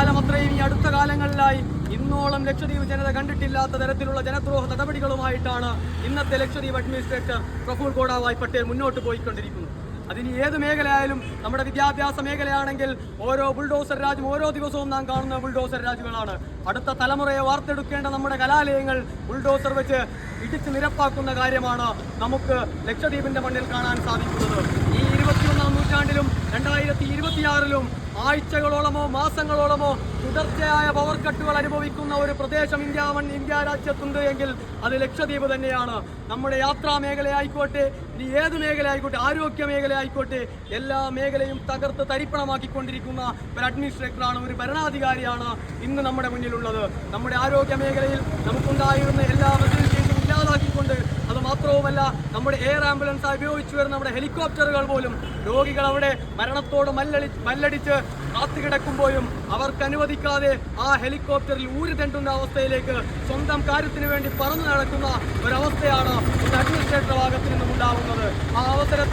കാലം അത്രയും ഈ അടുത്ത കാലങ്ങളിലായി ഇന്നോളം ലക്ഷദ്വീപ് ജനത കണ്ടിട്ടില്ലാത്ത തരത്തിലുള്ള ജനദ്രോഹ നടപടികളുമായിട്ടാണ് ഇന്നത്തെ ലക്ഷദ്വീപ് അഡ്മിനിസ്ട്രേറ്റർ പ്രഫുൽ ഗോഡാഭായ് പട്ടേൽ മുന്നോട്ട് പോയിക്കൊണ്ടിരിക്കുന്നത്. അതിന് ഏത് മേഖലയായാലും നമ്മുടെ വിദ്യാഭ്യാസ മേഖലയാണെങ്കിൽ ഓരോ ബുൾഡോസർ രാജും ഓരോ ദിവസവും നാം കാണുന്ന ബുൾഡോസർ രാജുകളാണ്. അടുത്ത തലമുറയെ വാർത്തെടുക്കേണ്ട നമ്മുടെ കലാലയങ്ങൾ ബുൾഡോസർ വെച്ച് ഇടിച്ച് നിരപ്പാക്കുന്ന കാര്യമാണ് നമുക്ക് ലക്ഷദ്വീപിന്റെ മണ്ണിൽ കാണാൻ സാധിക്കുന്നത്. ഈ 21ാം നൂറ്റാണ്ടിലും 2026ലും ആഴ്ചകളോളമോ മാസങ്ങളോളമോ തുടർച്ചയായ പവർ കട്ടുകൾ അനുഭവിക്കുന്ന ഒരു പ്രദേശം ഇന്ത്യ രാജ്യത്തുണ്ട് എങ്കിൽ അത് ലക്ഷദ്വീപ് തന്നെയാണ്. നമ്മുടെ യാത്രാ മേഖലയായിക്കോട്ടെ, ഇനി ഏത് മേഖലയായിക്കോട്ടെ, ആരോഗ്യ മേഖലയായിക്കോട്ടെ, എല്ലാ മേഖലയും തകർത്ത് തരിപ്പണമാക്കിക്കൊണ്ടിരിക്കുന്ന ഒരു അഡ്മിനിസ്ട്രേറ്ററാണ്, ഒരു ഭരണാധികാരിയാണ് ഇന്ന് നമ്മുടെ മുന്നിലുള്ളത്. നമ്മുടെ ആരോഗ്യ മേഖലയിൽ നമുക്കുണ്ടായിരുന്ന എല്ലാ ഫെസിലിറ്റീസും ഇല്ലാതാക്കിക്കൊണ്ട്, അത് മാത്രവുമല്ല നമ്മുടെ എയർ ആംബുലൻസ് ഉപയോഗിച്ചു വരുന്ന നമ്മുടെ ഹെലികോപ്റ്ററുകൾ പോലും രോഗികൾ അവിടെ മരണത്തോട് മല്ലടിച്ച് കാത്തുകിടക്കുമ്പോഴും അവർക്ക് അനുവദിക്കാതെ ആ ഹെലികോപ്റ്ററിൽ ഊരി തെണ്ടുന്ന അവസ്ഥയിലേക്ക് സ്വന്തം കാര്യത്തിന് വേണ്ടി പറന്നു നടക്കുന്ന ഒരവസ്ഥയാണ് ഒരു അഡ്മിനിസ്ട്രേറ്റർ ഭാഗത്ത് നിന്നും ഉണ്ടാകുന്നത്. ആ അവസരത്തിൽ